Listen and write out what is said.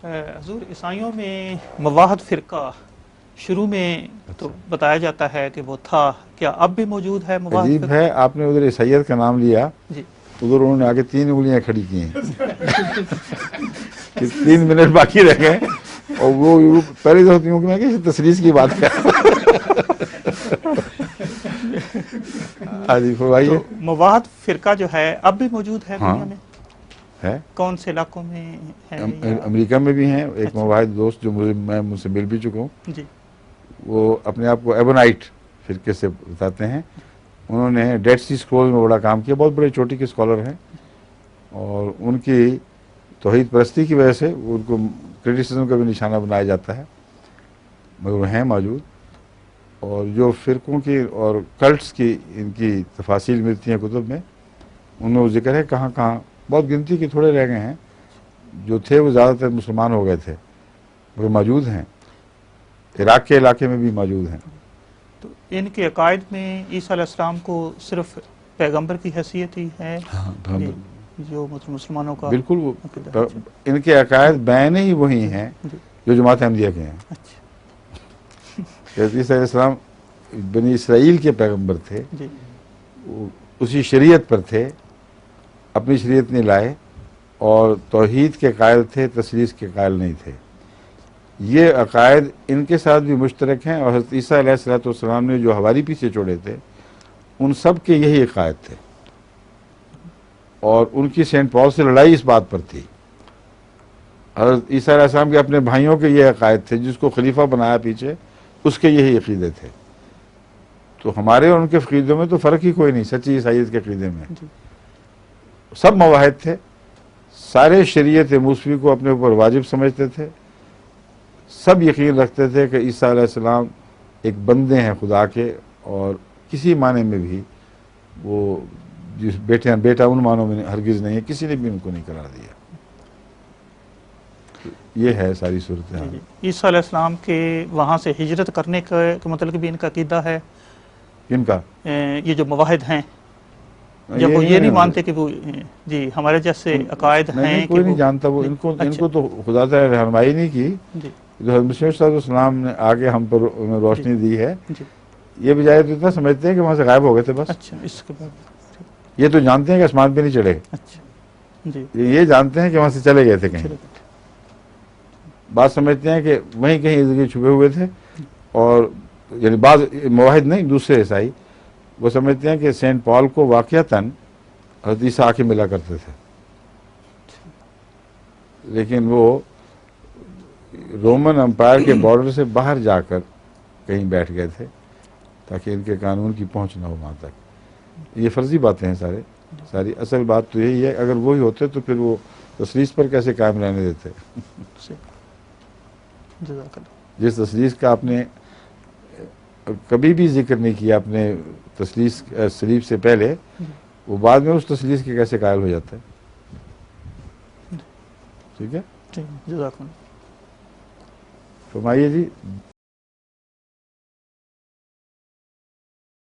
حضور عیسائیوں میں مواحد فرقہ شروع میں تو بتایا جاتا ہے کہ وہ تھا، کیا اب بھی موجود ہے مواحد عجیب فرقہ؟ ہے، آپ نے ادھر عیسائیت کا نام لیا، جی ادھر انہوں نے آگے 3 انگلیاں کھڑی کی ہیں کہ 3 منٹ باقی رہ گئے، اور وہ پہلے تو ہوتی ہوں کہ میں کہ تصریح کی بات کر جی فرمائیے۔ تو مواحد فرقہ جو ہے اب بھی موجود ہے ہاں دنیا میں؟ ہے، کون سے علاقوں میں ہے یا؟ امریکہ میں بھی ہیں۔ ایک اچھا مواحد دوست جو میں مجھ سے مل بھی چکا ہوں، جی وہ اپنے آپ کو ایبونائٹ فرقے سے بتاتے ہیں۔ انہوں نے ڈیڈ سی اسکرول میں بڑا کام کیا، بہت بڑے چوٹی کے اسکالر ہیں، اور ان کی توحید پرستی کی وجہ سے ان کو کرٹیسزم کا بھی نشانہ بنایا جاتا ہے، مگر وہ ہیں موجود۔ اور جو فرقوں کی اور کلٹس کی ان کی تفاصیل ملتی ہیں کتب میں، ان میں وہ ذکر ہے کہاں کہاں، بہت گنتی کے تھوڑے رہ گئے ہیں، جو تھے وہ زیادہ تر مسلمان ہو گئے تھے، مگر موجود ہیں، عراق کے علاقے میں بھی موجود ہیں۔ تو ان کے عقائد میں عیسیٰ علیہ السلام کو صرف پیغمبر کی حیثیت ہی ہے جی، جو مسلمانوں کا بالکل، عقیدہ ہے؟ وہ اچھا ان کے عقائد بیان ہی وہی جی ہیں جی جو جماعت احمدیہ کے ہیں۔ اچھا حضرت عیسیٰ علیہ السلام بنی اسرائیل کے پیغمبر تھے، جی وہ اسی شریعت پر تھے، اپنی شریعت نہیں لائے، اور توحید کے قائل تھے، تثلیث کے قائل نہیں تھے۔ یہ عقائد ان کے ساتھ بھی مشترک ہیں، اور حضرت عیسیٰ علیہ السلام نے جو حواری پیچھے چھوڑے تھے ان سب کے یہی عقائد تھے، اور ان کی سینٹ پال سے لڑائی اس بات پر تھی۔ حضرت عیسیٰ علیہ السلام کے اپنے بھائیوں کے یہ عقائد تھے، جس کو خلیفہ بنایا پیچھے، اس کے یہی عقیدے تھے۔ تو ہمارے اور ان کے عقیدوں میں تو فرق ہی کوئی نہیں، سچی عیسائیت کے عقیدے میں جی سب مواحد تھے، سارے شریعت موسوی کو اپنے اوپر واجب سمجھتے تھے، سب یقین رکھتے تھے کہ عیسیٰ علیہ السلام ایک بندے ہیں خدا کے، اور کسی معنی میں بھی وہ جس بیٹا ان معنوں میں ہرگز نہیں ہے، کسی نے بھی ان کو نہیں قرار دیا۔ یہ ہے ساری جی صورتحال۔ جی عیسیٰ علیہ السلام کے وہاں سے ہجرت کرنے کا مطلب بھی ان کا عقیدہ ہے؟ کن کا؟ یہ جو مواحد ہیں، جب وہ یہ نہیں مانتے کہ وہ جی ہمارے جیسے عقائد نہیں ہیں کہ کوئی نہیں وہ جانتا، وہ جی ان اچھا کو تو خدا تعالی رہنمائی نہیں کی، جی جو حضرت مسیح صلی اللہ علیہ وسلم نے آگے ہم پر جی روشنی دی ہے۔ جی یہ بجائے تو اتنا سمجھتے ہیں کہ وہاں سے غائب ہو گئے تھے بس۔ اچھا اس کے بعد یہ تو جانتے ہیں کہ آسمان پہ نہیں چڑھے، اچھا جی یہ جانتے ہیں کہ وہاں سے چلے گئے تھے کہیں۔ چلے بات سمجھتے ہیں کہ وہیں کہیں ادھر چھپے ہوئے تھے، اور یعنی بعض مواحد نہیں، دوسرے عیسائی وہ سمجھتے ہیں کہ سینٹ پال کو واقعتاً حضرت عیسیٰ آ کے ملا کرتے تھے، لیکن وہ رومن امپائر کے بارڈر سے باہر جا کر کہیں بیٹھ گئے تھے تاکہ ان کے قانون کی پہنچ نہ ہو وہاں تک۔ یہ فرضی باتیں ہیں ساری، اصل بات تو یہی ہے، اگر وہی ہوتے تو پھر وہ تثلیث پر کیسے قائم رہنے دیتے؟ جزاک اللہ۔ جس تثلیث کا آپ نے کبھی بھی ذکر نہیں کیا اپنے تثلیث سلیب سے پہلے، وہ بعد میں اس تثلیث کے کیسے قائل ہو جاتا ہے؟ ٹھیک ہے، جزاک اللہ۔ فرمائیے جی۔